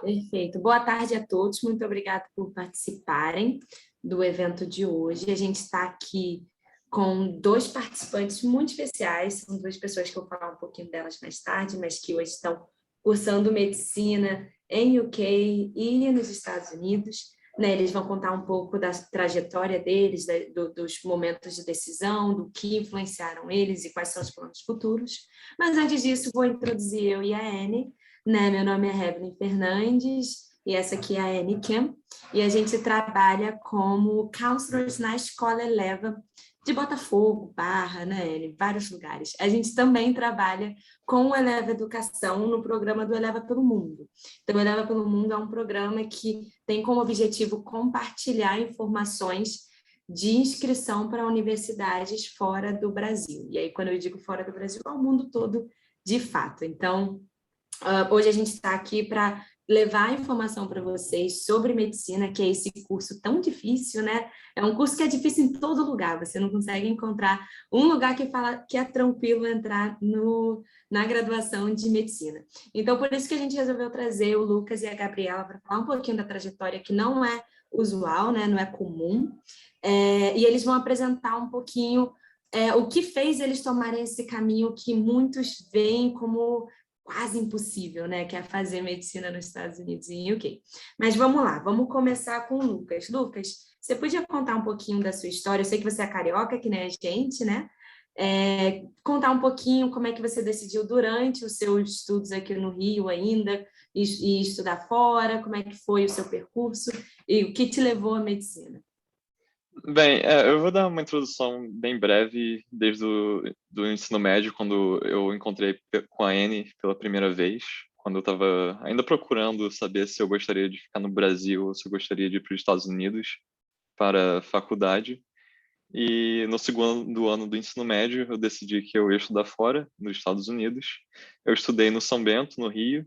Perfeito. Boa tarde a todos. Muito obrigada por participarem do evento de hoje. A gente está aqui com dois participantes muito especiais. São duas pessoas que eu vou falar um pouquinho delas mais tarde, mas que hoje estão cursando medicina em UK e nos Estados Unidos. Eles vão contar um pouco da trajetória deles, dos momentos de decisão, do que influenciaram eles e quais são os planos futuros. Mas antes disso, vou introduzir eu e a Anne. Meu nome é Evelyn Fernandes e essa aqui é a Anne Kim. E a gente trabalha como counselors na Escola Eleva de Botafogo, Barra, em vários lugares. A gente também trabalha com o Eleva Educação no programa do Eleva pelo Mundo. Então, o Eleva pelo Mundo é um programa que tem como objetivo compartilhar informações de inscrição para universidades fora do Brasil. E aí, quando eu digo fora do Brasil, é o mundo todo de fato. Então, hoje a gente está aqui para levar informação para vocês sobre medicina, que é esse curso tão difícil, né? É um curso que é difícil em todo lugar, você não consegue encontrar um lugar que fala que é tranquilo entrar na graduação de medicina. Então, por isso que a gente resolveu trazer o Lucas e a Gabriela para falar um pouquinho da trajetória que não é usual, né? Não é comum, e eles vão apresentar um pouquinho o que fez eles tomarem esse caminho que muitos veem como quase impossível, né? Que é fazer medicina nos Estados Unidos e em UK. Mas vamos lá, vamos começar com o Lucas. Lucas, você podia contar um pouquinho da sua história? Eu sei que você é carioca, que nem a gente, né? Contar um pouquinho como é que você decidiu durante os seus estudos aqui no Rio ainda, e estudar fora, como é que foi o seu percurso e o que te levou à medicina. Bem, eu vou dar uma introdução bem breve desde do ensino médio, quando eu encontrei com a Anne pela primeira vez, quando eu estava ainda procurando saber se eu gostaria de ficar no Brasil ou se eu gostaria de ir para os Estados Unidos para a faculdade. E no segundo ano do ensino médio, eu decidi que eu ia estudar fora, nos Estados Unidos. Eu estudei no São Bento, no Rio,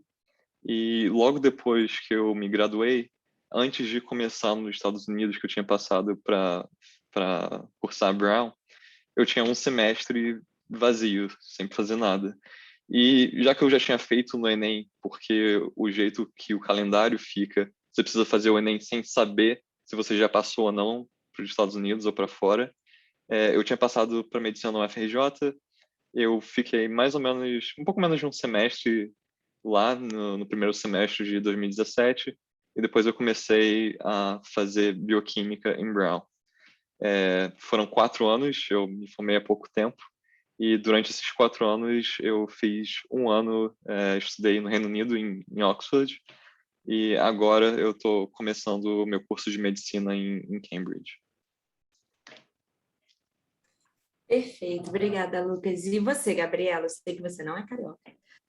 e logo depois que eu me graduei, antes de começar nos Estados Unidos, que eu tinha passado para cursar Brown, eu tinha um semestre vazio, sem fazer nada. E já que eu já tinha feito no Enem, porque o jeito que o calendário fica, você precisa fazer o Enem sem saber se você já passou ou não para os Estados Unidos ou para fora. Eu tinha passado para medicina no FRJ, eu fiquei mais ou menos, um pouco menos de um semestre lá no primeiro semestre de 2017, e depois eu comecei a fazer bioquímica em Brown. Foram 4 anos, eu me formei há pouco tempo, e durante esses 4 anos eu fiz um ano, estudei no Reino Unido, em Oxford, e agora eu estou começando o meu curso de medicina em Cambridge. Perfeito, obrigada, Lucas. E você, Gabriela? Eu sei que você não é carioca,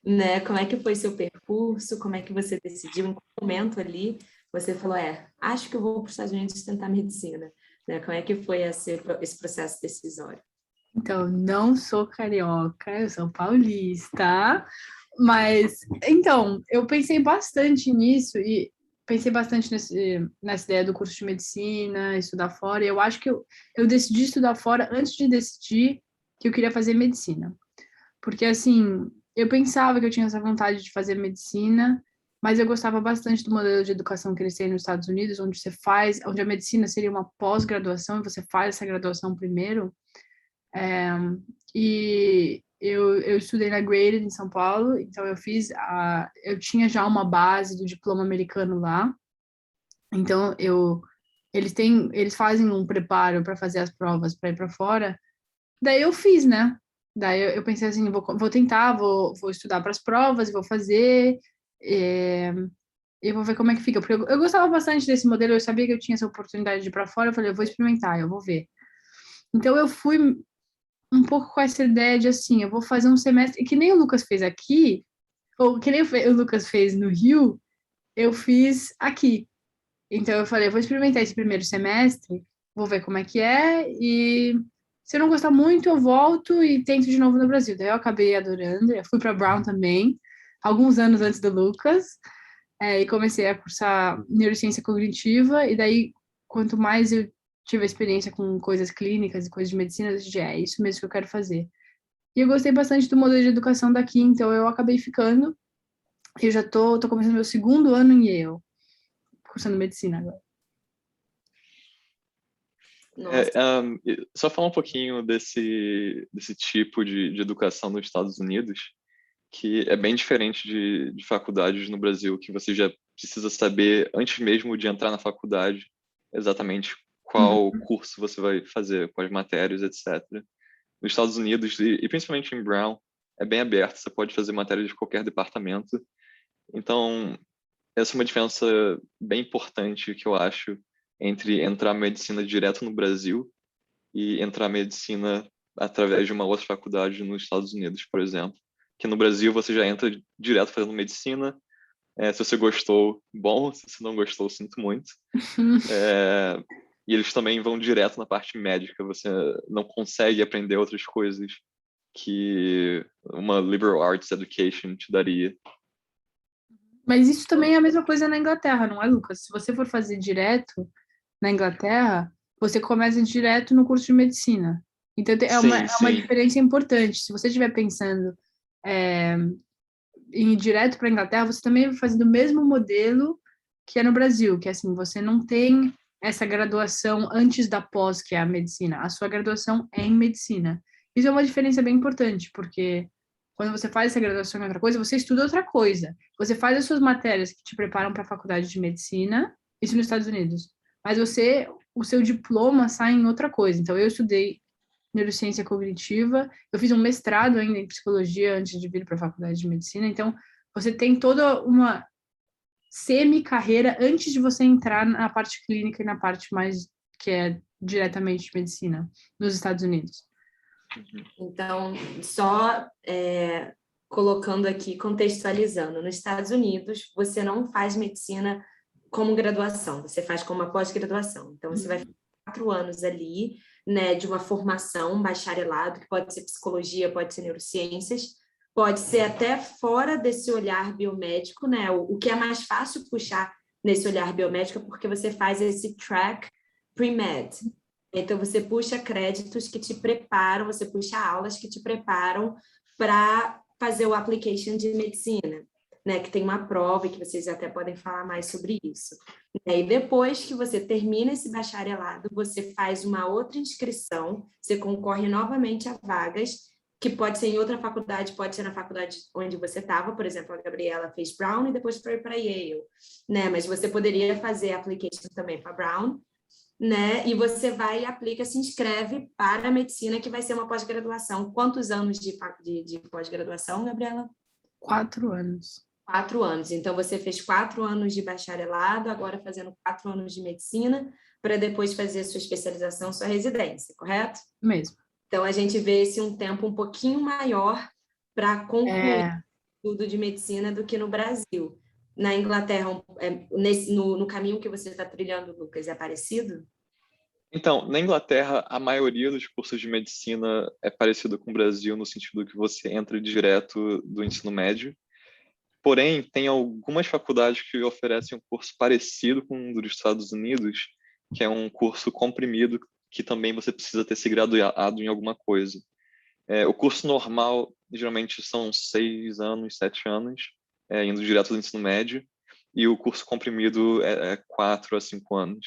né? Como é que foi seu percurso? Como é que você decidiu? Em qual momento ali você falou, acho que eu vou para os Estados Unidos tentar medicina, né? Como é que foi esse processo decisório? Então, não sou carioca, eu sou paulista, mas, então, eu pensei bastante nisso e pensei bastante nessa ideia do curso de medicina, estudar fora, e eu acho que eu decidi estudar fora antes de decidir que eu queria fazer medicina. Porque, assim, eu pensava que eu tinha essa vontade de fazer medicina, mas eu gostava bastante do modelo de educação que eles têm nos Estados Unidos, onde a medicina seria uma pós-graduação e você faz essa graduação primeiro. E eu estudei na Graded, em São Paulo, então eu tinha já uma base do diploma americano lá, então eles fazem um preparo para fazer as provas para ir para fora, daí eu fiz, né? Daí eu pensei assim, vou tentar, vou estudar para as provas, vou fazer, e vou ver como é que fica, porque eu gostava bastante desse modelo, eu sabia que eu tinha essa oportunidade de ir para fora, eu falei, eu vou experimentar, eu vou ver. Então eu fui um pouco com essa ideia de assim, eu vou fazer um semestre, que nem o Lucas fez aqui, ou que nem o Lucas fez no Rio, eu fiz aqui. Então eu falei, eu vou experimentar esse primeiro semestre, vou ver como é que é, e se eu não gostar muito, eu volto e tento de novo no Brasil. Daí eu acabei adorando, eu fui para Brown também, alguns anos antes do Lucas, e comecei a cursar neurociência cognitiva, e daí, quanto mais eu tive a experiência com coisas clínicas e coisas de medicina, eu disse, é isso mesmo que eu quero fazer. E eu gostei bastante do modelo de educação daqui, então eu acabei ficando. Eu já tô começando meu 2º ano em Yale, cursando medicina agora. Só falar um pouquinho desse tipo de educação nos Estados Unidos, que é bem diferente de faculdades no Brasil, que você já precisa saber, antes mesmo de entrar na faculdade, exatamente qual curso você vai fazer, quais matérias, etc. Nos Estados Unidos, e principalmente em Brown, é bem aberto, você pode fazer matérias de qualquer departamento. Então, essa é uma diferença bem importante que eu acho entre entrar medicina direto no Brasil e entrar medicina através de uma outra faculdade nos Estados Unidos, por exemplo. Que no Brasil você já entra direto fazendo medicina. Se você gostou, bom. Se você não gostou, sinto muito. E eles também vão direto na parte médica. Você não consegue aprender outras coisas que uma liberal arts education te daria. Mas isso também é a mesma coisa na Inglaterra, não é, Lucas? Se você for fazer direto na Inglaterra, você começa direto no curso de medicina. Então, é uma diferença importante. Se você estiver pensando em ir direto para a Inglaterra, você também vai fazer do mesmo modelo que é no Brasil, que é assim, você não tem essa graduação antes da pós, que é a medicina. A sua graduação é em medicina. Isso é uma diferença bem importante, porque quando você faz essa graduação em outra coisa, você estuda outra coisa. Você faz as suas matérias que te preparam para a faculdade de medicina, isso nos Estados Unidos. Mas o seu diploma sai em outra coisa. Então, eu estudei neurociência cognitiva, eu fiz um mestrado ainda em psicologia antes de vir para a faculdade de medicina. Então, você tem toda uma semi-carreira antes de você entrar na parte clínica e na parte mais que é diretamente de medicina nos Estados Unidos. Então, só colocando aqui, contextualizando, nos Estados Unidos, você não faz medicina como graduação, você faz como uma pós-graduação. Então, você vai fazer 4 anos ali, né, de uma formação, um bacharelado, que pode ser psicologia, pode ser neurociências, pode ser até fora desse olhar biomédico, né? O que é mais fácil puxar nesse olhar biomédico é porque você faz esse track pre-med. Então, você puxa créditos que te preparam, você puxa aulas que te preparam para fazer o application de medicina, né? Que tem uma prova e que vocês até podem falar mais sobre isso. E depois que você termina esse bacharelado, você faz uma outra inscrição, você concorre novamente a vagas, que pode ser em outra faculdade, pode ser na faculdade onde você estava, por exemplo, a Gabriela fez Brown e depois foi para Yale, né? Mas você poderia fazer application também para Brown, né? E você vai e aplica, se inscreve para a medicina, que vai ser uma pós-graduação. Quantos anos de pós-graduação, Gabriela? 4 anos. 4 anos. Então, você fez 4 anos de bacharelado, agora fazendo 4 anos de medicina, para depois fazer sua especialização, sua residência, correto? Mesmo. Então, a gente vê um tempo um pouquinho maior para concluir tudo de medicina do que no Brasil. Na Inglaterra, no caminho que você está trilhando, Lucas, é parecido? Então, na Inglaterra, a maioria dos cursos de medicina é parecido com o Brasil, no sentido que você entra direto do ensino médio. Porém, tem algumas faculdades que oferecem um curso parecido com o dos Estados Unidos, que é um curso comprimido, que também você precisa ter se graduado em alguma coisa. O curso normal, geralmente, são 6 anos, 7 anos, indo direto do ensino médio, e o curso comprimido é 4 a 5 anos.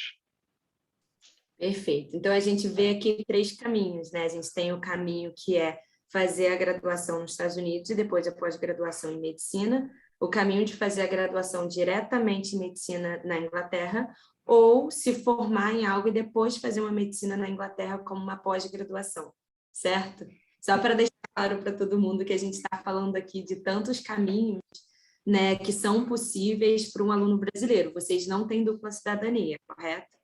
Perfeito. Então, a gente vê aqui 3 caminhos, né? A gente tem o caminho que é fazer a graduação nos Estados Unidos e depois a pós-graduação em medicina, o caminho de fazer a graduação diretamente em medicina na Inglaterra, ou se formar em algo e depois fazer uma medicina na Inglaterra como uma pós-graduação, certo? Só para deixar claro para todo mundo que a gente está falando aqui de tantos caminhos, né, que são possíveis para um aluno brasileiro. Vocês não têm dupla cidadania, correto?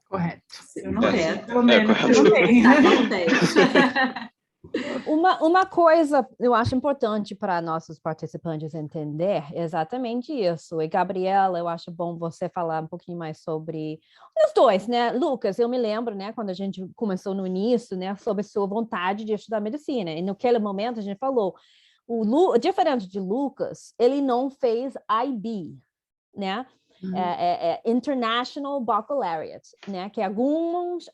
Correto. Eu não tenho. Pelo menos correto. eu não tenho. Não tenho. Uma coisa eu acho importante para nossos participantes entender é exatamente isso. E, Gabriela, eu acho bom você falar um pouquinho mais sobre os dois, né? Lucas, eu me lembro, né, quando a gente começou no início, né, sobre sua vontade de estudar medicina. E naquele momento a gente falou, diferente de Lucas, ele não fez IB, né? International Baccalaureate, né? Que alguns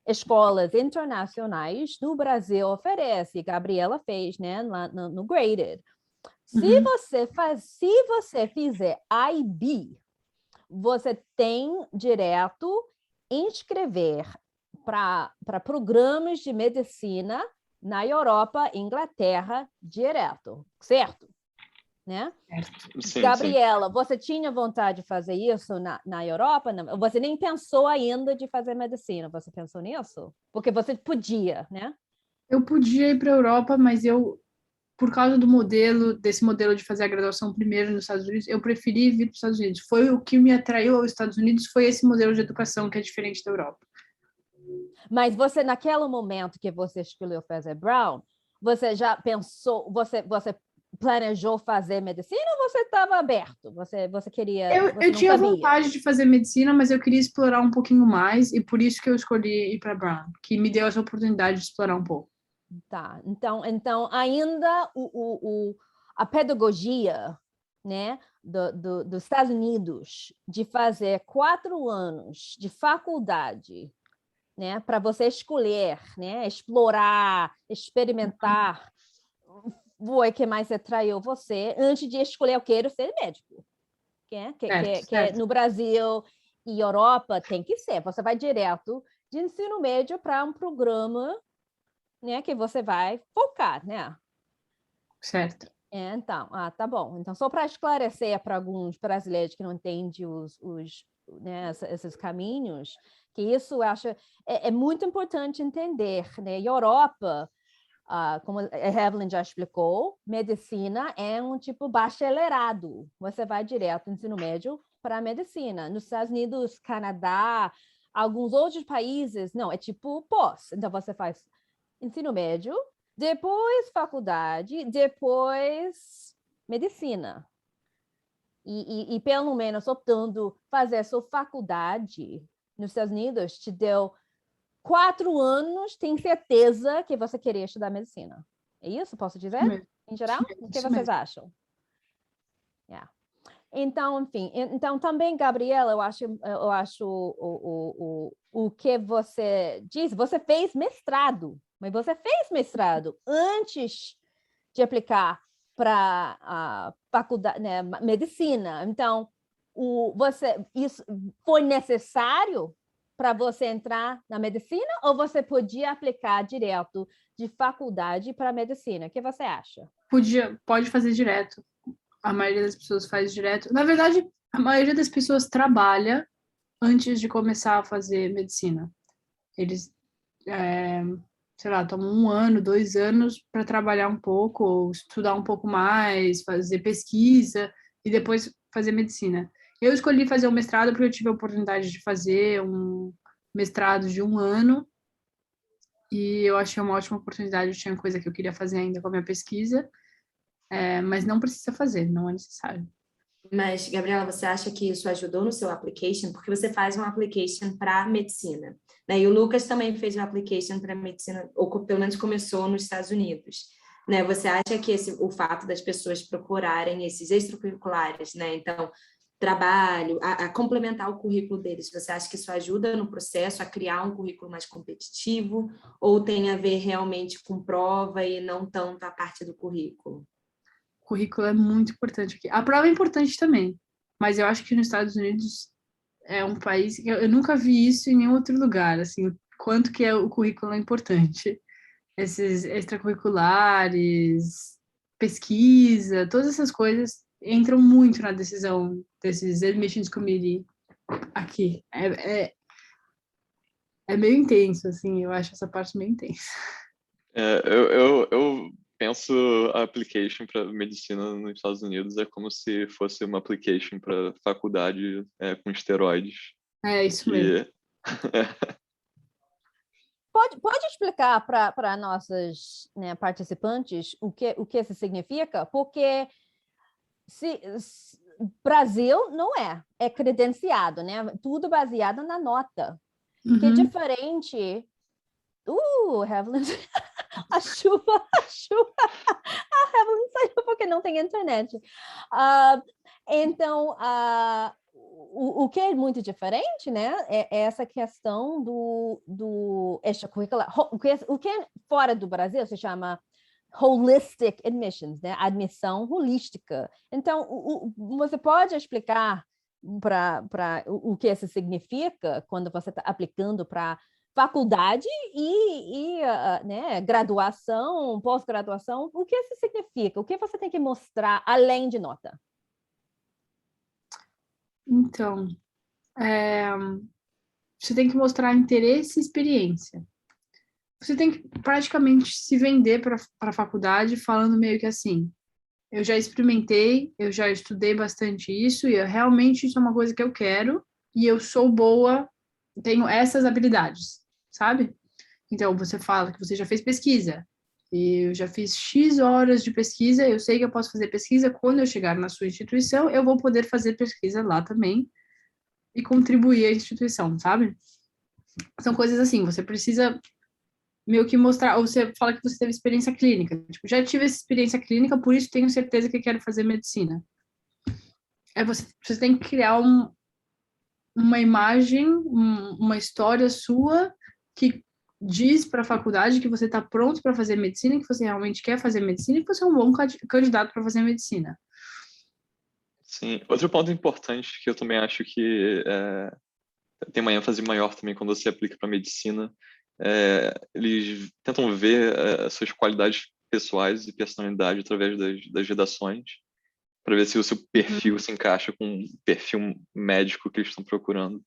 escolas internacionais do Brasil oferecem. Gabriela fez, né? Lá no Graded. Se você fizer IB, você tem direto inscrever para programas de medicina na Europa, Inglaterra, direto, certo? Né? Sim, Gabriela, você tinha vontade de fazer isso na Europa? Não, você nem pensou ainda de fazer medicina, você pensou nisso? Porque você podia, né? Eu podia ir para a Europa, mas por causa desse modelo de fazer a graduação primeiro nos Estados Unidos, eu preferi vir para os Estados Unidos. Foi o que me atraiu aos Estados Unidos, foi esse modelo de educação que é diferente da Europa. Mas você, naquele momento que você escolheu fazer Brown, você já pensou, você planejou fazer medicina ou você estava aberto? Você queria, Eu você não tinha sabia? vontade de fazer medicina, mas eu queria explorar um pouquinho mais, e por isso que eu escolhi ir para Brown, que me deu essa oportunidade de explorar um pouco. Tá, então ainda a pedagogia, né, dos Estados Unidos de fazer 4 anos de faculdade, né, para você escolher, né, explorar, experimentar, foi o que mais atraiu você antes de escolher eu quero ser médico, que no Brasil e Europa tem que ser, você vai direto de ensino médio para um programa, né, que você vai focar, né? Certo. Então, tá bom. Então, só para esclarecer para alguns brasileiros que não entendem né, esses caminhos, que isso eu acho é muito importante entender, né? Europa, como a Evelyn já explicou, medicina é um tipo bacharelado. Você vai direto do ensino médio para a medicina. Nos Estados Unidos, Canadá, alguns outros países, não, é tipo pós. Então, você faz ensino médio, depois faculdade, depois medicina. E pelo menos optando fazer a sua faculdade nos Estados Unidos, te deu 4 anos, tem certeza que você queria estudar medicina. É isso? Posso dizer? Em geral? O que vocês acham? Yeah. Então, enfim, então também, Gabriela, eu acho o que você diz, você fez mestrado, mas você fez mestrado antes de aplicar para a faculdade, né, medicina. Então, isso foi necessário para você entrar na medicina ou você podia aplicar direto de faculdade para medicina? O que você acha? Pode fazer direto. A maioria das pessoas faz direto. Na verdade, a maioria das pessoas trabalha antes de começar a fazer medicina. Eles, sei lá, tomam 1 ano, 2 anos para trabalhar um pouco, ou estudar um pouco mais, fazer pesquisa e depois fazer medicina. Eu escolhi fazer o mestrado porque eu tive a oportunidade de fazer um mestrado de 1 ano e eu achei uma ótima oportunidade. Eu tinha coisa que eu queria fazer ainda com a minha pesquisa. Mas não precisa fazer, não é necessário. Mas, Gabriela, você acha que isso ajudou no seu application? Porque você faz um application para medicina, né? E o Lucas também fez um application para medicina, ou pelo menos começou nos Estados Unidos, né? Você acha que o fato das pessoas procurarem esses extracurriculares, né? Então, trabalho, a complementar o currículo deles, você acha que isso ajuda no processo a criar um currículo mais competitivo? Ou tem a ver realmente com prova e não tanto a parte do currículo? O currículo é muito importante aqui. A prova é importante também, mas eu acho que nos Estados Unidos é um país que eu nunca vi isso em nenhum outro lugar, assim, quanto que o currículo é importante. Esses extracurriculares, pesquisa, todas essas coisas entram muito na decisão desses admissions committee aqui. É meio intenso, assim, eu acho essa parte meio intensa. Eu penso a application para medicina nos Estados Unidos é como se fosse uma application para faculdade com esteroides. É isso mesmo. Pode explicar para nossas, né, participantes o que isso significa? Porque Brasil não é credenciado, né? Tudo baseado na nota. Que é diferente. Evelyn, a chuva. A Evelyn saiu porque não tem internet. Então, o que é muito diferente, né? É essa questão do extracurricular. O que é fora do Brasil se chama holistic admissions, né? Admissão holística. Então, você pode explicar para o que isso significa quando você está aplicando para faculdade né, graduação, pós-graduação, o que isso significa? O que você tem que mostrar além de nota? Então, você tem que mostrar interesse e experiência. Você tem que praticamente se vender para a faculdade falando meio que assim, eu já experimentei, eu já estudei bastante isso e realmente isso é uma coisa que eu quero e eu sou boa, tenho essas habilidades, sabe? Então, você fala que você já fez pesquisa, e eu já fiz X horas de pesquisa, eu sei que eu posso fazer pesquisa, quando eu chegar na sua instituição, eu vou poder fazer pesquisa lá também e contribuir à instituição, sabe? São coisas assim, você precisa meio que mostrar, ou você fala que você teve experiência clínica, tipo, já tive essa experiência clínica, por isso tenho certeza que quero fazer medicina. Você tem que criar uma imagem, uma história sua que diz para a faculdade que você está pronto para fazer medicina, que você realmente quer fazer medicina e que você é um bom candidato para fazer medicina. Sim, outro ponto importante que eu também acho que tem uma ênfase maior também quando você aplica para medicina, eles tentam ver as suas qualidades pessoais e personalidade através das redações, para ver se o seu perfil se encaixa com o perfil médico que eles estão procurando.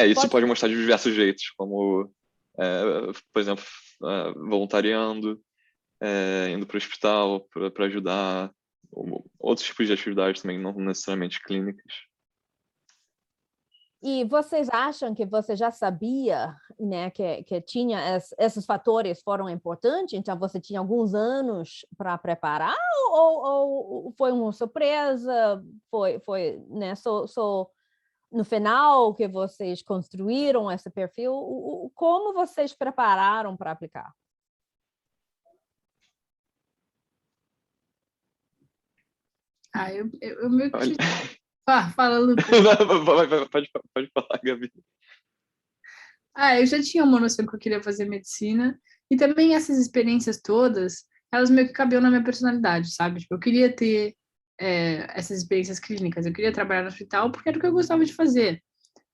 Isso pode mostrar de diversos jeitos, como, por exemplo, voluntariando, indo para o hospital para ajudar, outros tipos de atividades também, não necessariamente clínicas. E vocês acham que você já sabia, né, que tinha esses fatores foram importantes? Então você tinha alguns anos para preparar ou foi uma surpresa? Foi, né, no final que vocês construíram esse perfil? Como vocês prepararam para aplicar? Eu meio que... Fala, Lu. Pode falar, Gabi. Eu já tinha uma noção que eu queria fazer medicina, e também essas experiências todas, elas meio que cabiam na minha personalidade, sabe? Tipo, eu queria ter essas experiências clínicas, eu queria trabalhar no hospital porque era o que eu gostava de fazer.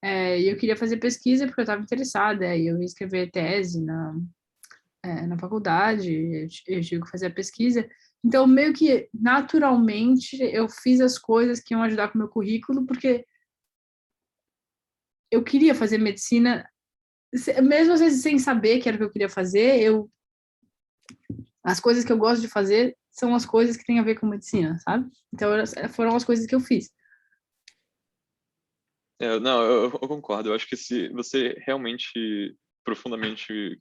E eu queria fazer pesquisa porque eu estava interessada, e eu ia escrever tese na faculdade, eu tive que fazer a pesquisa. Então, meio que naturalmente, eu fiz as coisas que iam ajudar com o meu currículo, porque eu queria fazer medicina, mesmo às vezes sem saber que era o que eu queria fazer, as coisas que eu gosto de fazer são as coisas que têm a ver com medicina, sabe? Então, foram as coisas que eu fiz. Não, eu concordo. Eu acho que se você realmente, profundamente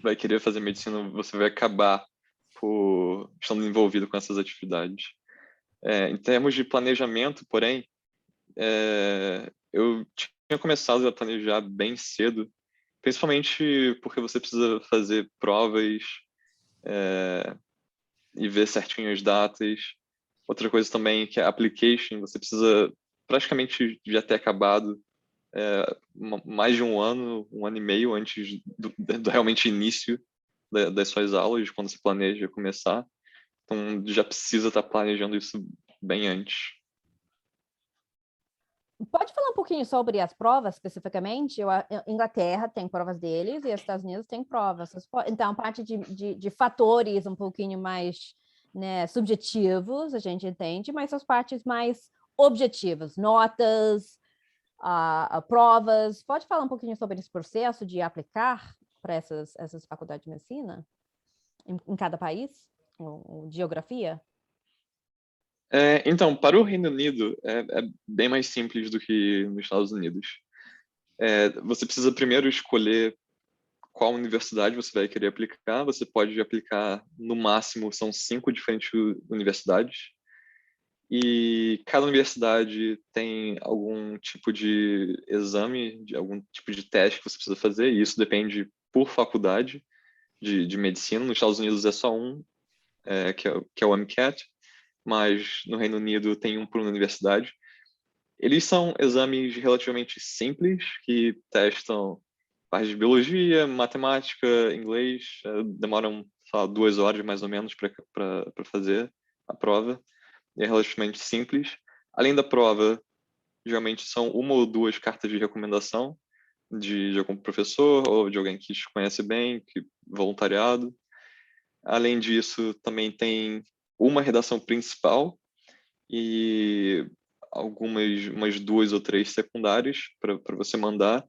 vai querer fazer medicina, você vai acabar por estando envolvido com essas atividades. Em termos de planejamento, porém, eu tinha começado a planejar bem cedo, principalmente porque você precisa fazer provas e ver certinho as datas. Outra coisa também que é a application, você precisa praticamente já ter acabado mais de um ano e meio antes do realmente início das suas aulas, quando se planeja começar. Então, já precisa estar planejando isso bem antes. Pode falar um pouquinho sobre as provas, especificamente? A Inglaterra tem provas deles e os Estados Unidos têm provas. Então, parte de fatores um pouquinho mais, né, subjetivos, a gente entende, mas as partes mais objetivas, notas, provas. Pode falar um pouquinho sobre esse processo de aplicar para essas faculdades de medicina em cada país, ou geografia? Então, para o Reino Unido, é bem mais simples do que nos Estados Unidos. Você precisa primeiro escolher qual universidade você vai querer aplicar. Você pode aplicar, no máximo, são 5 diferentes universidades. E cada universidade tem algum tipo de exame, algum tipo de teste que você precisa fazer, e isso depende por faculdade de medicina. Nos Estados Unidos é só um, que é o MCAT, mas no Reino Unido tem um por universidade. Eles são exames relativamente simples, que testam parte de biologia, matemática, inglês, demoram, sei lá, 2 horas mais ou menos para fazer a prova. É relativamente simples. Além da prova, geralmente são 1 ou 2 cartas de recomendação de algum professor ou de alguém que te conhece bem, que voluntariado. Além disso, também tem uma redação principal e umas 2 ou 3 secundárias para você mandar.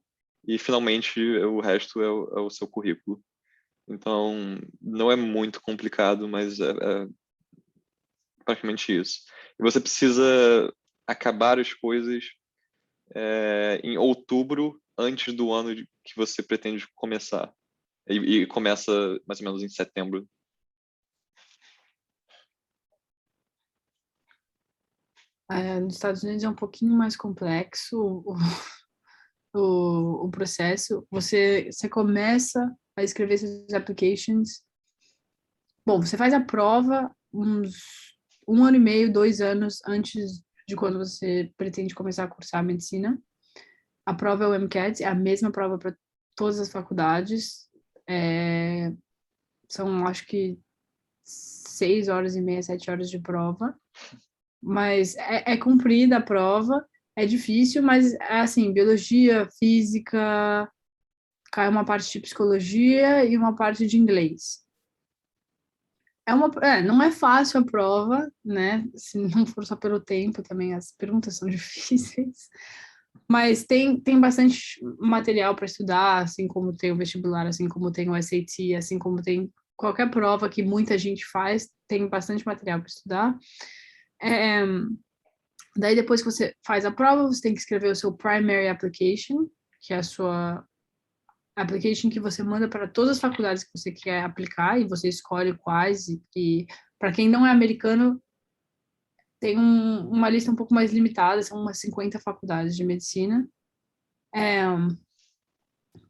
E, finalmente, o resto é o seu currículo. Então, não é muito complicado, mas é praticamente isso. E você precisa acabar as coisas em outubro, antes do ano que você pretende começar. E começa mais ou menos em setembro. Nos Estados Unidos é um pouquinho mais complexo o processo. Você começa a escrever seus applications. Bom, você faz a prova uns 1 ano e meio, 2 anos antes de quando você pretende começar a cursar a medicina. A prova é o MCAT, é a mesma prova para todas as faculdades. São, acho que, 6 horas e meia, 7 horas de prova. Mas é comprida a prova, é difícil, mas é assim, biologia, física, cai uma parte de psicologia e uma parte de inglês. Não é fácil a prova, né? Se não for só pelo tempo, também as perguntas são difíceis. Mas tem bastante material para estudar, assim como tem o vestibular, assim como tem o SAT, assim como tem qualquer prova que muita gente faz, tem bastante material para estudar. Daí, depois que você faz a prova, você tem que escrever o seu primary application, que é a sua application que você manda para todas as faculdades que você quer aplicar, e você escolhe quais. E para quem não é americano, tem uma lista um pouco mais limitada, são umas 50 faculdades de medicina.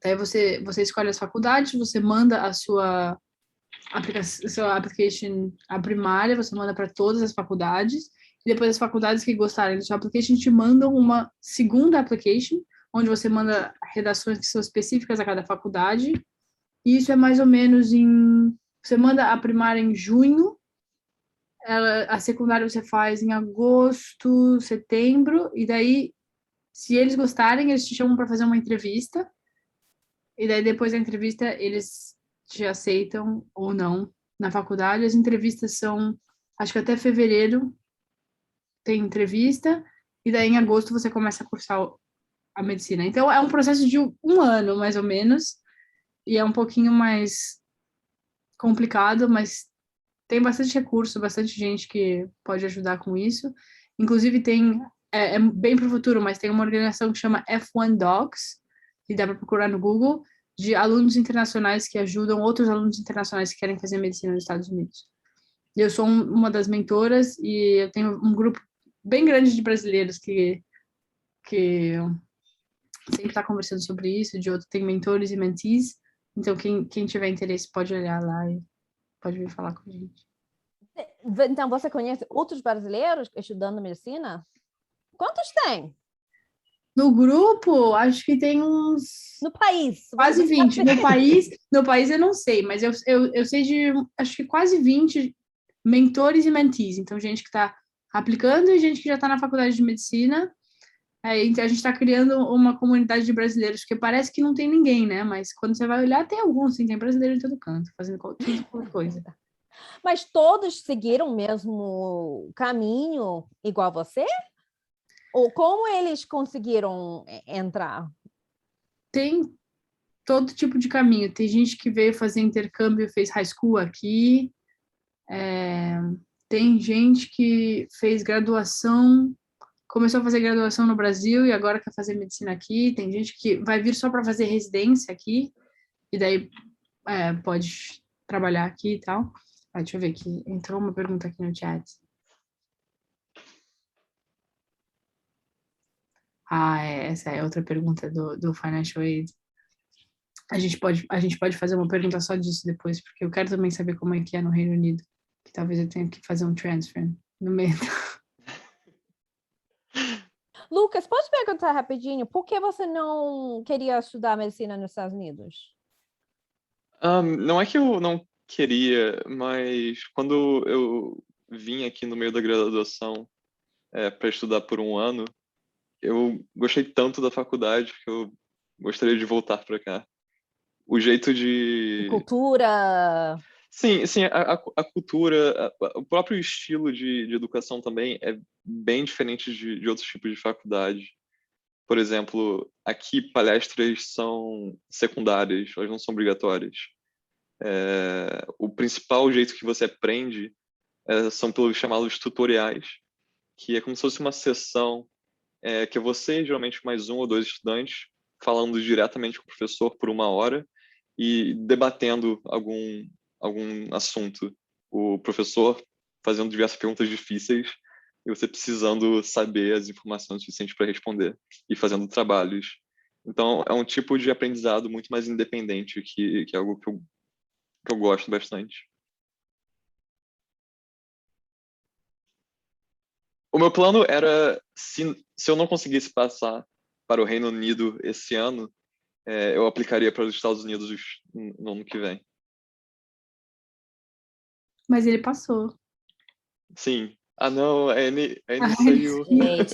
Daí você escolhe as faculdades, você manda a sua application, a primária, você manda para todas as faculdades, e depois as faculdades que gostarem do seu application te mandam uma segunda application, onde você manda redações que são específicas a cada faculdade, e isso é mais ou menos você manda a primária em junho, a secundária você faz em agosto, setembro, e daí, se eles gostarem, eles te chamam para fazer uma entrevista, e daí depois da entrevista eles te aceitam ou não na faculdade. As entrevistas são, acho que até fevereiro tem entrevista, e daí em agosto você começa a cursar a medicina. Então é um processo de 1 ano, mais ou menos, e é um pouquinho mais complicado, mas tem bastante recurso, bastante gente que pode ajudar com isso. Inclusive é bem para o futuro, mas tem uma organização que chama F1 Docs, que dá para procurar no Google, de alunos internacionais que ajudam outros alunos internacionais que querem fazer medicina nos Estados Unidos. Eu sou uma das mentoras e eu tenho um grupo bem grande de brasileiros que sempre está conversando sobre isso, de outro tem mentores e mentees, então quem tiver interesse pode olhar lá e pode vir falar com a gente. Então, você conhece outros brasileiros estudando medicina? Quantos tem? No grupo, acho que tem uns... No país? Quase 20. No país eu não sei, mas eu sei de, acho que quase 20 mentores e mentees. Então, gente que está aplicando e gente que já está na faculdade de medicina. Então, a gente está criando uma comunidade de brasileiros, porque parece que não tem ninguém, né? Mas quando você vai olhar, tem alguns, sim, tem brasileiro em todo canto, fazendo qualquer coisa. Mas todos seguiram o mesmo caminho igual você? Ou como eles conseguiram entrar? Tem todo tipo de caminho. Tem gente que veio fazer intercâmbio e fez high school aqui. Tem gente que fez graduação, começou a fazer graduação no Brasil e agora quer fazer medicina aqui. Tem gente que vai vir só para fazer residência aqui e daí pode trabalhar aqui e tal. Deixa eu ver aqui. Entrou uma pergunta aqui no chat. Essa é outra pergunta do Financial Aid. A gente pode fazer uma pergunta só disso depois, porque eu quero também saber como é que é no Reino Unido, que talvez eu tenha que fazer um transfer no meio. Lucas, pode perguntar rapidinho, por que você não queria estudar medicina nos Estados Unidos? Não é que eu não queria, mas quando eu vim aqui no meio da graduação para estudar por um ano, eu gostei tanto da faculdade que eu gostaria de voltar para cá. O jeito de... Cultura. Sim, sim, a cultura, o próprio estilo de educação também é bem diferente de outros tipos de faculdade. Por exemplo, aqui palestras são secundárias, elas não são obrigatórias. O principal jeito que você aprende são pelos chamados tutoriais, que é como se fosse uma sessão que é você, geralmente mais um ou dois estudantes, falando diretamente com o professor por uma hora e debatendo algum assunto. O professor fazendo diversas perguntas difíceis e você precisando saber as informações suficientes para responder e fazendo trabalhos. Então, é um tipo de aprendizado muito mais independente, que é algo que eu gosto bastante. O meu plano era, se eu não conseguisse passar para o Reino Unido esse ano, eu aplicaria para os Estados Unidos no ano que vem. Mas ele passou. Sim. Ah, não, a Anne Ai. saiu. Gente,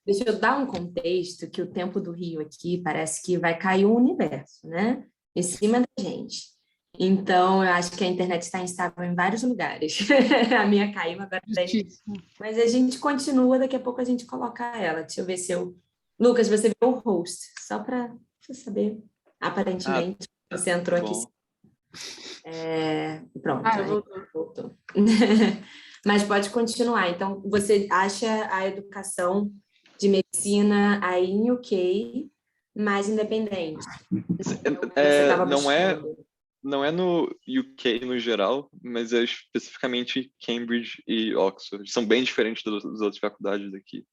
deixa eu dar um contexto que o tempo do Rio aqui parece que vai cair o universo, né? Em cima da gente. Então, eu acho que a internet está instável em vários lugares. A minha caiu agora. Justíssimo. Mas a gente continua, daqui a pouco a gente coloca ela. Deixa eu ver se eu... Lucas, você viu o host, só para você saber. Aparentemente, você entrou aqui. Bom. Pronto, Voltou. Mas pode continuar. Então, você acha a educação de medicina aí em UK mais independente? Não é no UK no geral, mas é especificamente Cambridge e Oxford. São bem diferentes das outras faculdades daqui.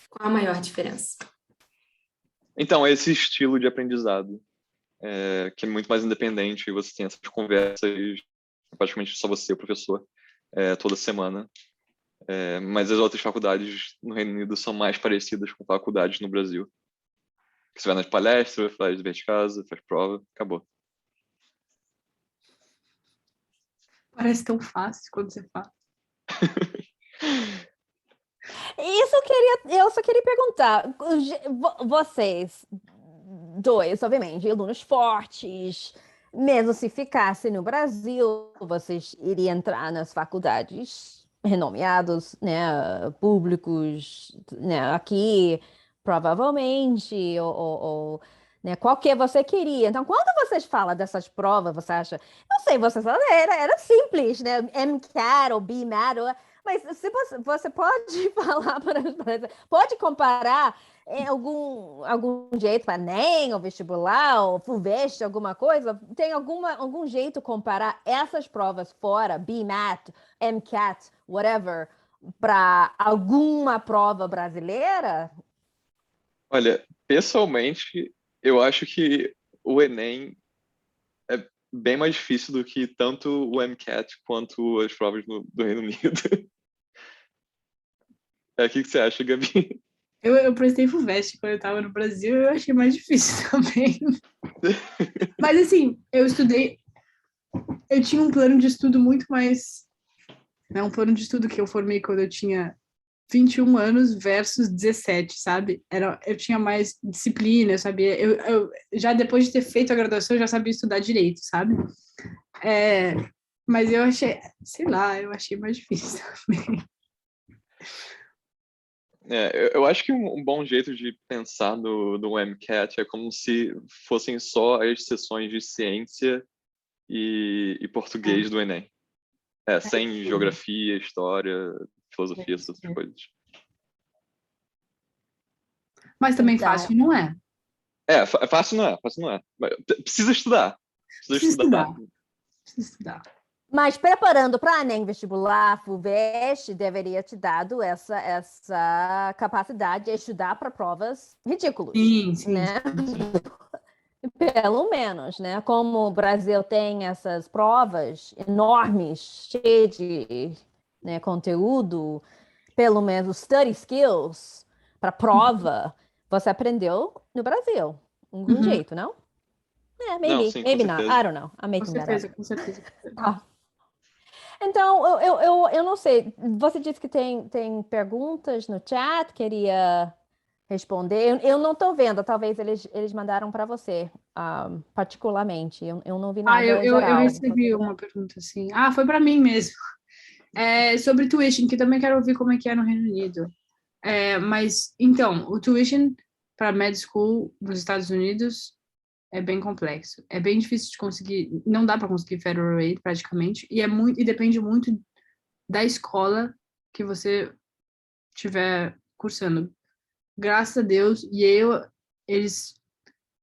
Qual a maior diferença? Então, esse estilo de aprendizado, que é muito mais independente, e você tem essas conversas, praticamente só você e o professor, toda semana. Mas as outras faculdades no Reino Unido são mais parecidas com faculdades no Brasil. Você vai nas palestras, faz dever de casa, faz prova, acabou. Parece tão fácil quando você fala. Eu só queria perguntar, vocês dois, obviamente, alunos fortes, mesmo se ficasse no Brasil, vocês iriam entrar nas faculdades renomeadas, né, públicos, né, aqui, provavelmente, ou né, qualquer você queria. Então, quando vocês falam dessas provas, você acha, não sei, vocês falam, era simples, né, MCAT ou BMAT, mas se você pode falar pode comparar em algum jeito para ENEM, ou vestibular, ou FUVEST, alguma coisa? Tem algum jeito comparar essas provas fora, BMAT, MCAT, whatever, para alguma prova brasileira? Olha, pessoalmente, eu acho que o Enem é bem mais difícil do que tanto o MCAT quanto as provas do Reino Unido. O que você acha, Gabi? Eu prestei FUVEST quando eu estava no Brasil, eu achei mais difícil também. Mas assim, eu tinha um plano de estudo muito mais, né, um plano de estudo que eu formei quando eu tinha 21 anos versus 17, sabe? Eu tinha mais disciplina, eu sabia, eu já depois de ter feito a graduação, eu já sabia estudar direito, sabe? Mas eu achei, sei lá, eu achei mais difícil também. Eu acho que um bom jeito de pensar no MCAT é como se fossem só as sessões de ciência e português do Enem. Sem geografia, história, filosofia, essas outras coisas. Mas também Então, fácil não é. Fácil não é. Mas precisa estudar. Precisa estudar. Mas preparando para ENEM vestibular, FUVEST deveria te dado essa capacidade de estudar para provas ridículas. Sim. Né? Pelo menos, né? Como o Brasil tem essas provas enormes, cheias de, né, conteúdo, pelo menos study skills para prova, você aprendeu no Brasil. Um jeito, não? Não, sim, com maybe not. certeza. I don't know. I'm making that up. Com certeza. Ah. Então, eu não sei. Você disse que tem perguntas no chat, queria responder. Eu não estou vendo, talvez eles mandaram para você, particularmente. Eu não vi nada Eu geral. recebi uma pergunta assim. Foi para mim mesmo. Sobre tuition, que também quero ouvir como é que é no Reino Unido. Mas, então, o tuition para med school nos Estados Unidos é bem complexo. É bem difícil de conseguir, não dá para conseguir federal aid praticamente, e depende muito da escola que você estiver cursando. Graças a Deus, eles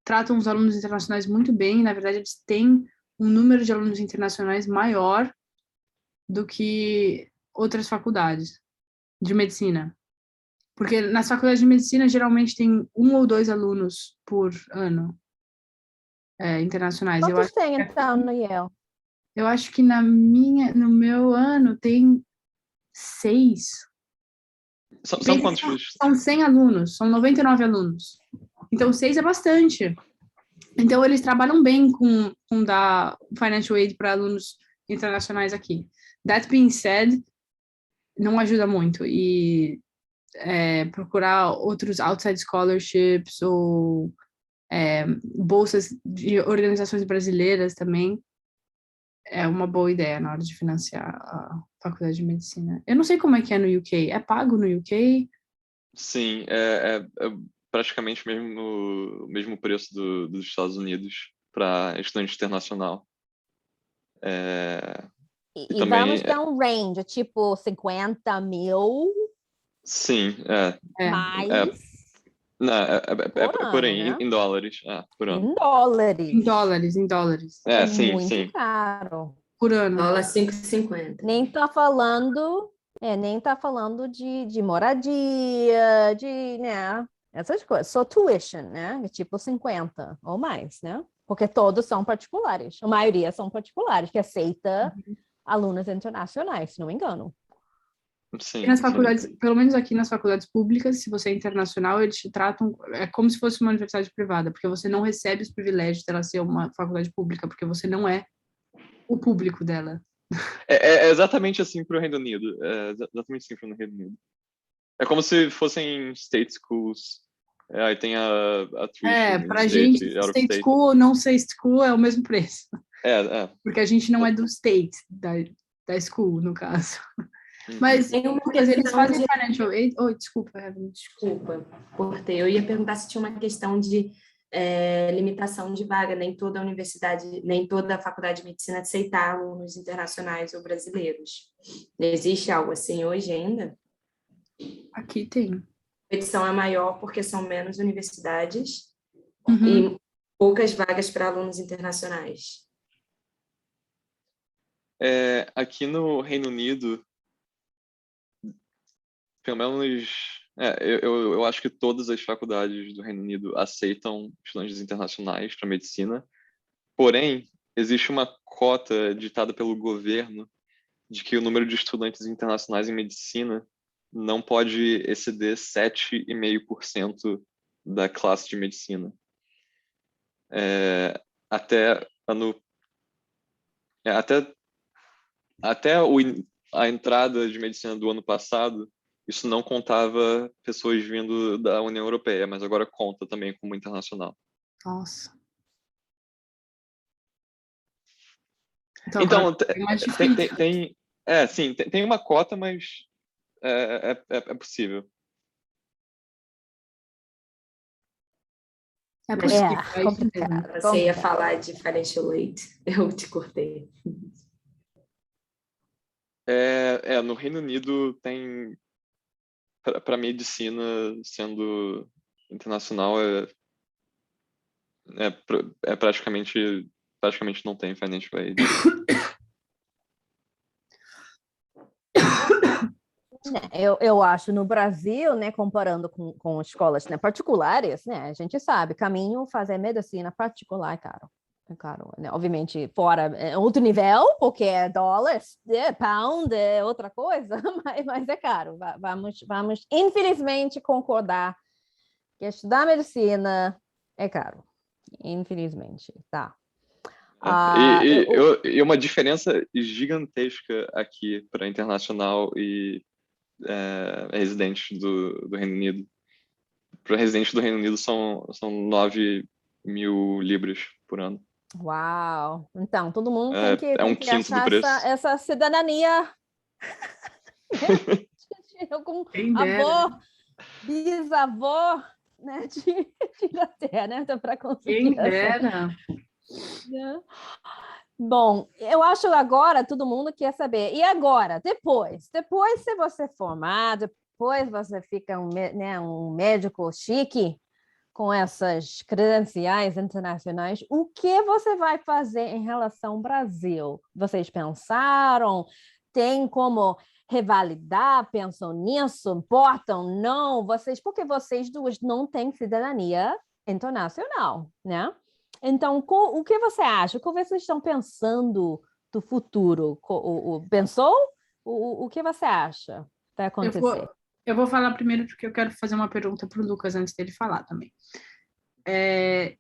tratam os alunos internacionais muito bem, na verdade eles têm um número de alunos internacionais maior do que outras faculdades de medicina. Porque nas faculdades de medicina, geralmente tem 1 ou 2 alunos por ano internacionais. Quantos tem, então, no Yale? Eu acho que no meu ano tem 6. São quantos? São 100 alunos, são 99 alunos. Então, 6 é bastante. Então, eles trabalham bem com dar financial aid para alunos internacionais aqui. That being said, não ajuda muito. E procurar outros outside scholarships ou bolsas de organizações brasileiras também é uma boa ideia na hora de financiar a faculdade de medicina. Eu não sei como é que é no UK. É pago no UK? Sim, é praticamente o mesmo preço dos Estados Unidos para estudante internacional. E também, vamos dar um range, tipo 50 mil. Sim, Mais. Por aí, né? em dólares, por ano. Em dólares. Em dólares. Sim, muito sim. caro. Por ano. Dólar 5,50. Nem tá falando de moradia, né? Essas coisas. Só tuition, né? Tipo 50 ou mais, né? Porque todos são particulares. A maioria são particulares, que aceita alunos internacionais, se não me engano. Sim, e nas faculdades, pelo menos aqui nas faculdades públicas, se você é internacional, eles te tratam como se fosse uma universidade privada, porque você não recebe os privilégios dela ser uma faculdade pública, porque você não é o público dela. É exatamente assim para o Reino Unido. É exatamente assim para o Reino Unido. É como se fossem state schools. Aí tem a tuition Pra gente, state school ou não state school é o mesmo preço. Porque a gente não é do state, da school, no caso. Mas eles fazem financial aid. Desculpa, Evelyn. Desculpa, cortei. Eu ia perguntar se tinha uma questão de limitação de vaga. Nem toda universidade, nem toda faculdade de medicina aceitar alunos internacionais ou brasileiros. Existe algo assim hoje ainda? Aqui tem. A competição é maior porque são menos universidades e poucas vagas para alunos internacionais. Aqui no Reino Unido, pelo menos, eu acho que todas as faculdades do Reino Unido aceitam estudantes internacionais para medicina, porém, existe uma cota ditada pelo governo de que o número de estudantes internacionais em medicina não pode exceder 7,5% da classe de medicina. Até a entrada de medicina do ano passado, isso não contava pessoas vindo da União Europeia, mas agora conta também como internacional. Nossa. Então tem uma cota, mas é possível. É possível. Complicado. Você ia falar de financial aid, eu te cortei. No Reino Unido tem, para medicina, sendo internacional, praticamente não tem financial aid. Eu acho no Brasil, né, comparando com escolas, né, particulares, né, a gente sabe, caminho fazer medicina particular, cara. É caro, né? Obviamente, fora é outro nível, porque é dólar, pound, é outra coisa, mas é caro. Vamos, infelizmente, concordar que estudar medicina é caro. Infelizmente, tá. E uma diferença gigantesca aqui para internacional e residentes do Reino Unido. Para residentes do Reino Unido são 9.000 libras por ano. Uau! Então, todo mundo tem que um quinto do achar preço. essa cidadania. Com avô, bisavô, né, de Inglaterra, né? Para conseguir. Quem dera. Bom, eu acho agora todo mundo quer saber. E agora? Depois se você formar, depois você fica um médico chique com essas credenciais internacionais, o que você vai fazer em relação ao Brasil? Vocês pensaram? Tem como revalidar? Pensam nisso? Importam? Não? Porque vocês duas não têm cidadania internacional, né? Então, o que você acha? O que vocês estão pensando do futuro? Pensou? O que você acha que vai acontecer? Eu vou falar primeiro porque eu quero fazer uma pergunta para o Lucas antes dele falar também.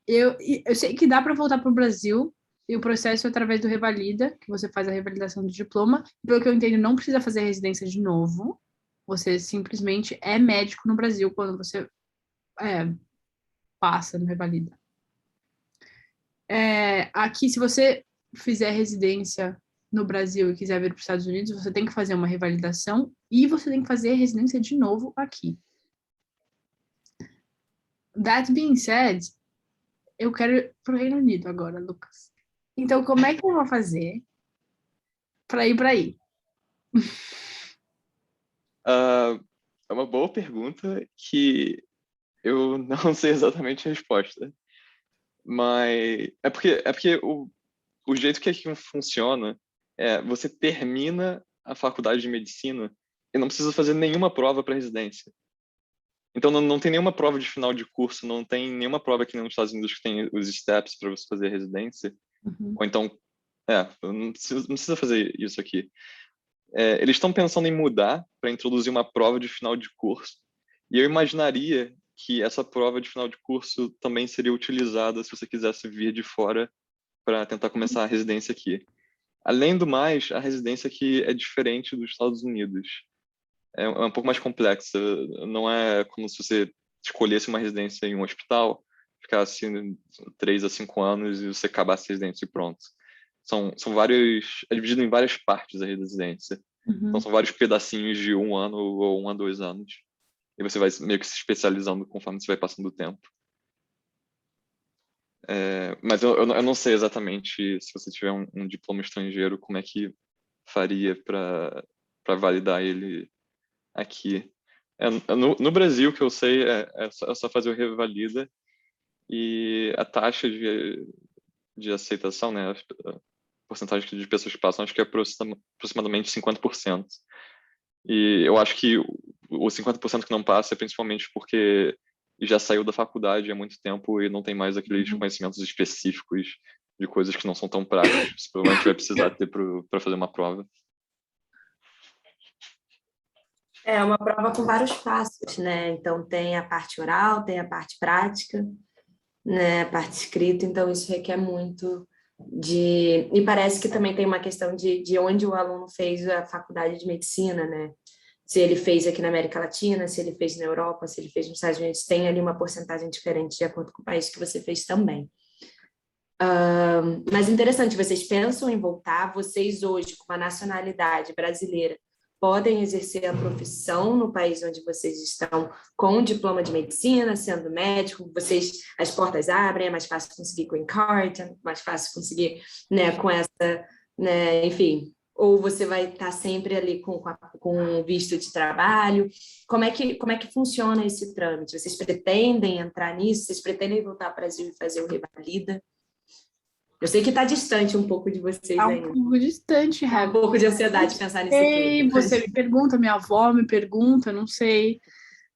Eu sei que dá para voltar para o Brasil e o processo é através do Revalida, que você faz a revalidação do diploma. Pelo que eu entendo, não precisa fazer residência de novo. Você simplesmente é médico no Brasil quando você passa no Revalida. Aqui, se você fizer residência no Brasil e quiser vir para os Estados Unidos, você tem que fazer uma revalidação e você tem que fazer residência de novo aqui. That being said, eu quero ir para o Reino Unido agora, Lucas. Então, como é que eu vou fazer para ir para aí? É uma boa pergunta que eu não sei exatamente a resposta. Mas é porque o jeito que aqui funciona você termina a faculdade de medicina e não precisa fazer nenhuma prova para residência. Então não tem nenhuma prova de final de curso, não tem nenhuma prova aqui nos Estados Unidos que tem os steps para você fazer residência. Uhum. Ou então, não precisa fazer isso aqui. Eles estão pensando em mudar para introduzir uma prova de final de curso. E eu imaginaria que essa prova de final de curso também seria utilizada se você quisesse vir de fora para tentar começar a residência aqui. Além do mais, a residência aqui é diferente dos Estados Unidos. É um pouco mais complexa. Não é como se você escolhesse uma residência em um hospital, ficasse 3 a 5 anos e você acabasse a residência e pronto. São vários... É dividido em várias partes a residência. Uhum. Então, são vários pedacinhos de 1 ano ou 1 a 2 anos. E você vai meio que se especializando conforme você vai passando o tempo. Mas eu não sei exatamente se você tiver um diploma estrangeiro, como é que faria para validar ele aqui. No Brasil, que eu sei, é só fazer o Revalida e a taxa de aceitação, né, a porcentagem de pessoas que passam, acho que é aproximadamente 50%. E eu acho que o 50% que não passa é principalmente porque já saiu da faculdade há muito tempo e não tem mais aqueles conhecimentos específicos de coisas que não são tão práticas. Provavelmente vai precisar ter para fazer uma prova. É uma prova com vários passos, né? Então tem a parte oral, tem a parte prática, né? A parte escrita, então isso requer muito de... E parece que também tem uma questão de onde o aluno fez a faculdade de medicina, né? Se ele fez aqui na América Latina, se ele fez na Europa, se ele fez nos Estados Unidos, tem ali uma porcentagem diferente de acordo com o país que você fez também. Mas interessante, vocês pensam em voltar, vocês hoje, com uma nacionalidade brasileira, podem exercer a profissão no país onde vocês estão com o diploma de medicina, sendo médico, as portas abrem, é mais fácil conseguir green card, é mais fácil conseguir, né, com essa, né, enfim, ou você vai estar sempre ali com visto de trabalho? Como é que funciona esse trâmite? Vocês pretendem entrar nisso? Vocês pretendem voltar ao Brasil e fazer o Revalida? Eu sei que está distante um pouco de vocês ainda. Um pouco distante, Um pouco de ansiedade pensar nisso tudo. Você me pergunta, minha avó me pergunta, não sei.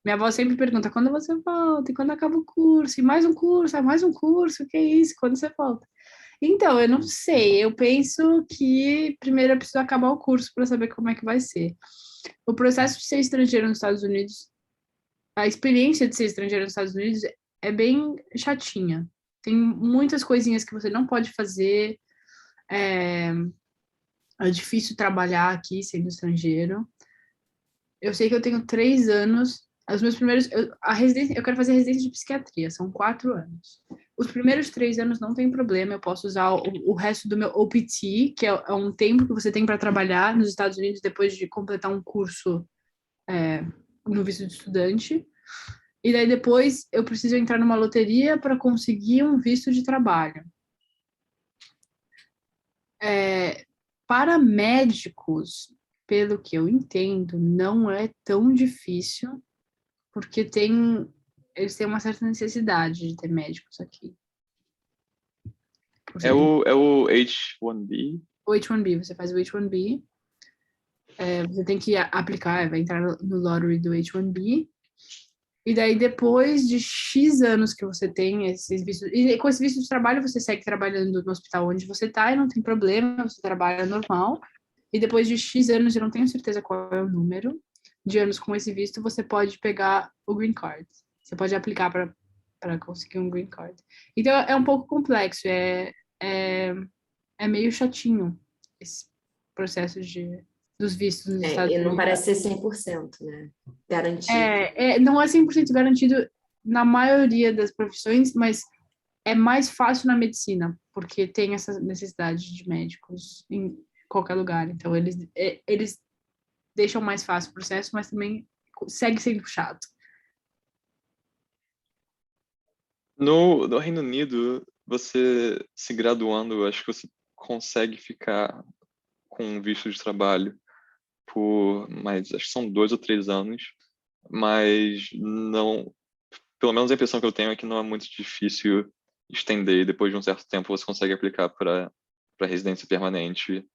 Minha avó sempre pergunta, quando você volta? E quando acaba o curso? E mais um curso? Mais um curso? O que é isso? Quando você volta? Então, eu não sei. Eu penso que primeiro eu preciso acabar o curso para saber como é que vai ser. O processo de ser estrangeiro nos Estados Unidos, a experiência de ser estrangeiro nos Estados Unidos é bem chatinha. Tem muitas coisinhas que você não pode fazer. É difícil trabalhar aqui sendo estrangeiro. Eu sei que eu tenho 3 anos. Os meus primeiros. Eu quero fazer residência de psiquiatria, são 4 anos. Os primeiros 3 anos não tem problema, eu posso usar o resto do meu OPT, que é um tempo que você tem para trabalhar nos Estados Unidos depois de completar um curso no visto de estudante. E daí depois eu preciso entrar numa loteria para conseguir um visto de trabalho. Para médicos, pelo que eu entendo, não é tão difícil, porque eles têm uma certa necessidade de ter médicos aqui. É o H-1B? O H-1B, você faz o H-1B, você tem que aplicar, vai entrar no lottery do H-1B, e daí depois de X anos que você tem esses vistos, e com esse visto de trabalho você segue trabalhando no hospital onde você está e não tem problema, você trabalha normal, e depois de X anos, eu não tenho certeza qual é o número de anos com esse visto, você pode pegar o green card. Você pode aplicar para conseguir um green card. Então, é um pouco complexo, é meio chatinho esse processo dos vistos nos Estados E Unidos. não parece ser 100%, né? Garantido. Não é 100% garantido na maioria das profissões, mas é mais fácil na medicina, porque tem essa necessidade de médicos em qualquer lugar. Então, eles deixam mais fácil o processo, mas também segue sendo chato. No Reino Unido, você se graduando, acho que você consegue ficar com um visto de trabalho por mais, acho que são 2 ou 3 anos, mas não, pelo menos a impressão que eu tenho é que não é muito difícil estender, e depois de um certo tempo você consegue aplicar para residência permanente.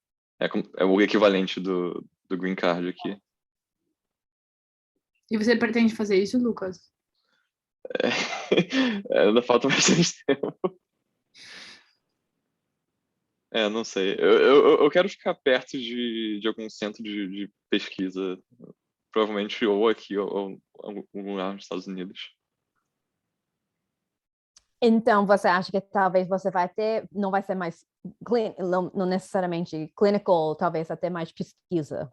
É o equivalente do Green Card aqui. E você pretende fazer isso, Lucas? Ainda falta bastante tempo. Não sei. Eu quero ficar perto de algum centro de pesquisa, provavelmente ou aqui ou algum lugar nos Estados Unidos. Então, você acha que talvez você vai ter, não vai ser mais, não necessariamente clinical, talvez até mais pesquisa,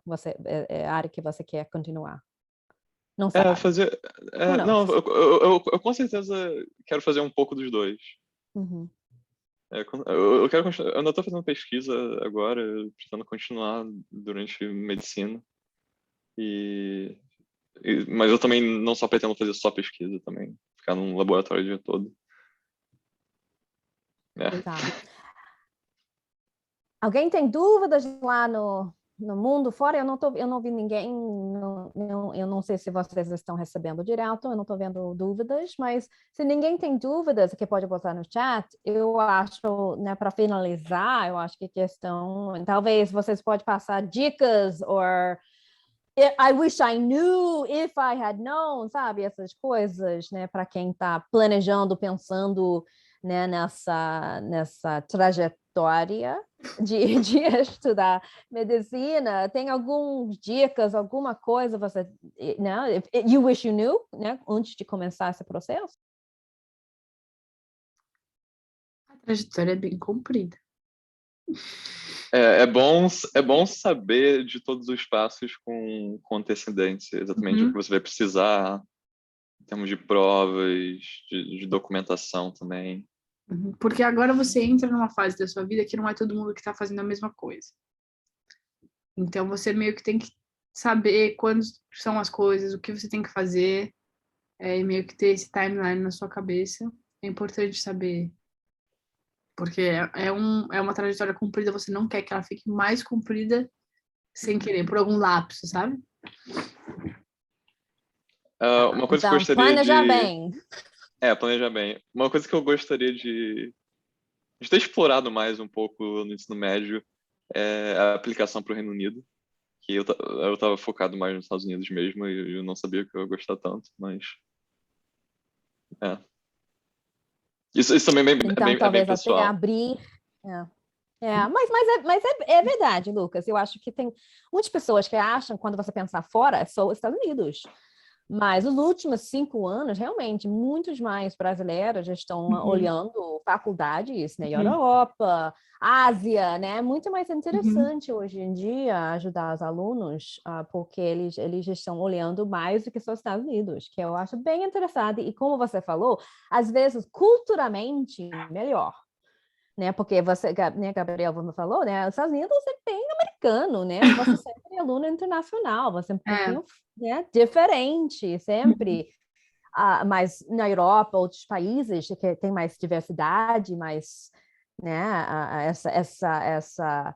é a área que você quer continuar? Não sabe? Fazer... não, eu com certeza quero fazer um pouco dos dois. Uhum. Eu quero continuar, eu ainda estou fazendo pesquisa agora, pretendo continuar durante medicina. Mas eu também não só pretendo fazer só pesquisa, também ficar num laboratório o dia todo. Tá. Alguém tem dúvidas lá no mundo fora? Eu não vi ninguém, eu não sei se vocês estão recebendo direto, eu não estou vendo dúvidas, mas se ninguém tem dúvidas, que pode botar no chat, eu acho, né, para finalizar, eu acho que questão, talvez vocês podem passar dicas, or I wish I knew, if I had known, sabe, essas coisas, né, para quem está planejando, pensando, né, nessa trajetória de estudar medicina. Tem algumas dicas, alguma coisa você, né, you wish you knew, né, antes de começar esse processo? A trajetória é bem comprida. É bom saber de todos os passos com antecedência, exatamente o que você vai precisar, em termos de provas, de documentação também. Porque agora você entra numa fase da sua vida que não é todo mundo que está fazendo a mesma coisa. Então, você meio que tem que saber quando são as coisas, o que você tem que fazer, e meio que ter esse timeline na sua cabeça. É importante saber, porque é uma trajetória comprida, você não quer que ela fique mais comprida sem querer, por algum lapso, sabe? Uma coisa então, que eu gostaria planejar bem. Planejar bem. Uma coisa que eu gostaria de ter explorado mais um pouco no ensino médio é a aplicação para o Reino Unido, que eu estava focado mais nos Estados Unidos mesmo e eu não sabia que eu ia gostar tanto, mas isso também é bem Então, talvez até pessoal. abrir Mas é verdade, Lucas. Eu acho que tem muitas pessoas que acham, quando você pensar fora, é só os Estados Unidos. Mas nos últimos 5 anos, realmente, muitos mais brasileiros já estão olhando faculdades na Europa, Ásia, né? Muito mais interessante hoje em dia ajudar os alunos, porque eles já estão olhando mais do que só os Estados Unidos, que eu acho bem interessante. E como você falou, às vezes, culturalmente, melhor. Né? Porque você, né, Gabriel, você falou, né? Os Estados Unidos é bem americano, né? Você sempre é aluno internacional, você é um pouquinho, né, diferente, sempre. Mas na Europa, outros países que tem mais diversidade, mais, né, essa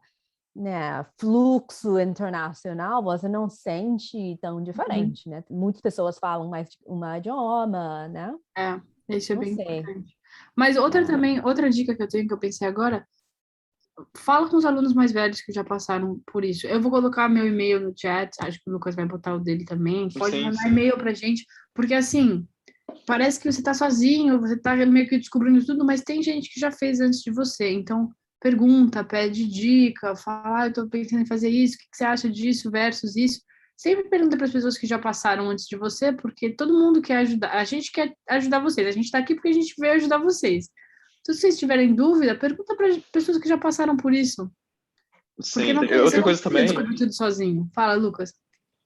né, fluxo internacional, você não sente tão diferente, né? Muitas pessoas falam mais um idioma, né? Isso é Não bem sei. importante. Mas outra dica que eu tenho, que eu pensei agora, fala com os alunos mais velhos que já passaram por isso. Eu vou colocar meu e-mail no chat, acho que o Lucas vai botar o dele também. Pode mandar e-mail pra gente, porque assim, parece que você tá sozinho, você tá meio que descobrindo tudo, mas tem gente que já fez antes de você. Então, pergunta, pede dica, fala, eu tô pensando em fazer isso, o que você acha disso versus isso. Sempre pergunta para as pessoas que já passaram antes de você, porque todo mundo quer ajudar. A gente quer ajudar vocês. A gente está aqui porque a gente veio ajudar vocês. Então, se vocês tiverem dúvida, pergunta para pessoas que já passaram por isso. Porque Sim, outra coisa também descobrir tudo sozinho. Fala, Lucas.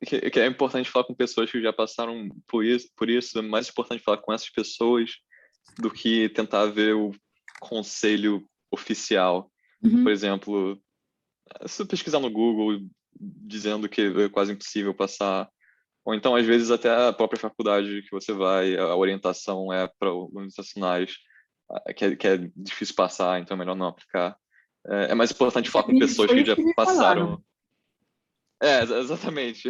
que é importante falar com pessoas que já passaram por isso, é mais importante falar com essas pessoas do que tentar ver o conselho oficial. Por exemplo, se você pesquisar no Google dizendo que é quase impossível passar, ou então, às vezes, até a própria faculdade que você vai, a orientação é para alunos nacionais, que é difícil passar, então é melhor não aplicar. É mais importante falar com pessoas que já passaram. Exatamente.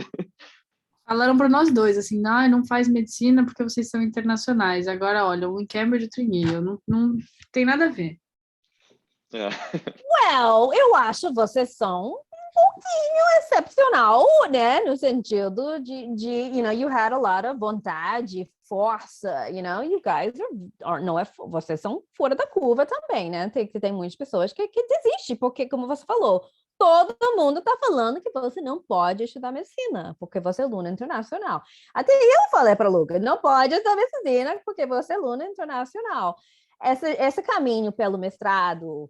Falaram para nós dois, assim, não faz medicina porque vocês são internacionais. Agora, olha, um em Cambridge e outro em Yale. Não tem nada a ver. Well, eu acho que vocês são pouquinho excepcional, né? No sentido de you had a lot of vontade, força, you guys não vocês são fora da curva também, né? Tem muitas pessoas que desistem, porque, como você falou, todo mundo está falando que você não pode estudar medicina, porque você é aluno internacional. Até eu falei para o Lucas, não pode estudar medicina, porque você é aluno internacional. Esse caminho pelo mestrado,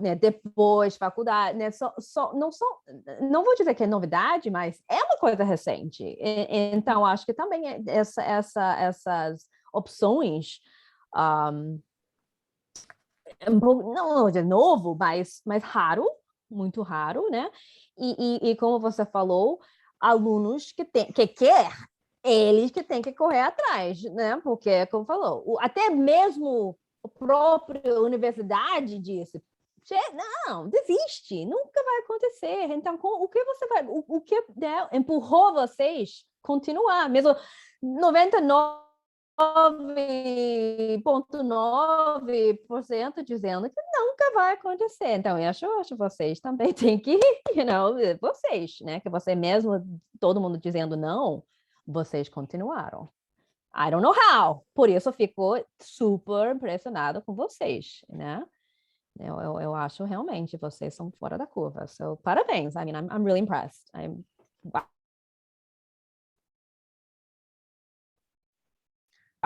né, depois faculdade, né, não vou dizer que é novidade, mas é uma coisa recente. Então, acho que também essas opções, não vou dizer novo, mas raro, muito raro, né? E como você falou, alunos que quer, eles que têm que correr atrás, né? Porque, como falou, até mesmo a própria universidade disse, não, desiste, nunca vai acontecer. Então, o que você vai, o que, né, empurrou vocês continuar, mesmo 99,9% dizendo que nunca vai acontecer. Então, eu acho que vocês também têm que, vocês, né, que você mesmo, todo mundo dizendo não, vocês continuaram. I don't know how. Por isso eu fico super impressionada com vocês, né? Eu acho realmente vocês são fora da curva. So, parabéns. I mean, I'm really impressed.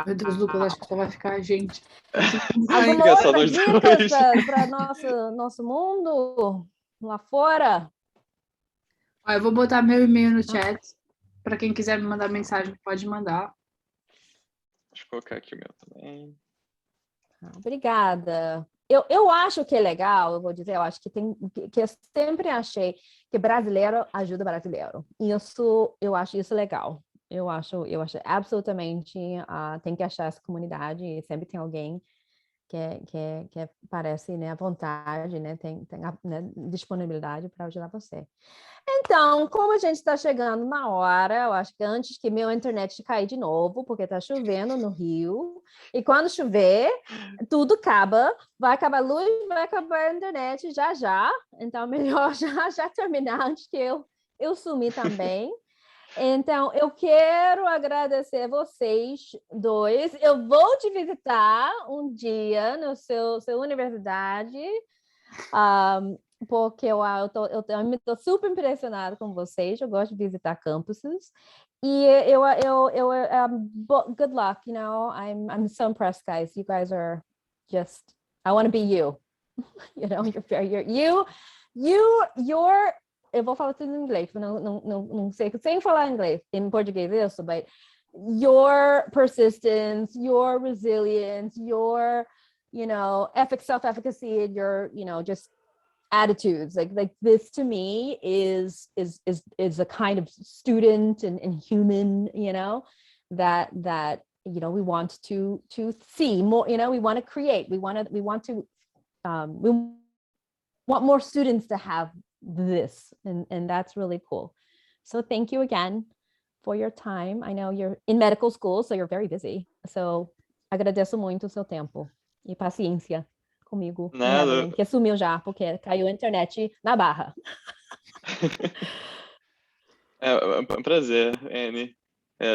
Meu Deus, Lucas, acho que só vai ficar a gente. Alguma outra dica para nosso mundo lá fora? Eu vou botar meu e-mail no chat. Para quem quiser me mandar mensagem, pode mandar. Deixa eu colocar aqui o meu também. Obrigada. Eu acho que é legal, eu vou dizer, eu acho que eu sempre achei que brasileiro ajuda brasileiro. Isso, eu acho isso legal. Eu acho absolutamente tem que achar essa comunidade e sempre tem alguém que parece, né, à vontade, né, tem né, disponibilidade para ajudar você. Então, como a gente está chegando na hora, eu acho que antes que meu internet cair de novo, porque está chovendo no Rio, e quando chover, tudo acaba, vai acabar a luz, vai acabar a internet já. Então, melhor já terminar antes que eu sumir também. Então, eu quero agradecer vocês dois. Eu vou te visitar um dia no seu universidade Porque eu me tô super impressionada com vocês. Eu gosto de visitar campuses. E good luck, you know. I'm so impressed, guys. You guys are just, I want to be you. You know, eu vou falar tudo em inglês, não sei sem falar inglês, em português isso, but your persistence, your resilience, your, self-efficacy, and your, just attitudes, like this to me is a kind of student and human, that we want to see more, we want to create, we want more students to have this, and that's really cool. So thank you again for your time. I know you're in medical school, so you're very busy. So agradeço muito o seu tempo e paciência comigo. Nada. Que sumiu já, porque caiu a internet na Barra. É um prazer, Anne.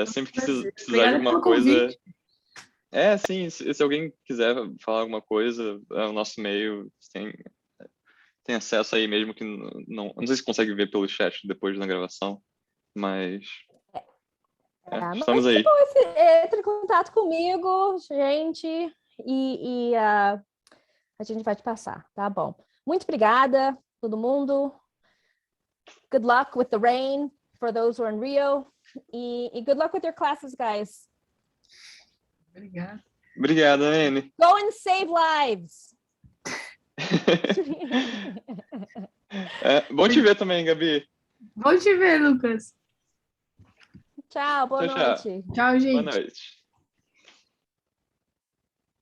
Sempre que precisar de alguma coisa... Convite. Sim, se alguém quiser falar alguma coisa, o nosso e-mail tem acesso aí mesmo, que não sei se consegue ver pelo chat depois da gravação, mas estamos aí. Entre em contato comigo, gente, e a gente vai te passar, tá bom? Muito obrigada, todo mundo. Good luck with the rain for those who are in Rio, e good luck with your classes, guys. Obrigada, Anne. Go and save lives. Bom te ver também, Gabi. Bom te ver, Lucas. Tchau, boa noite. Tchau, gente. Boa noite.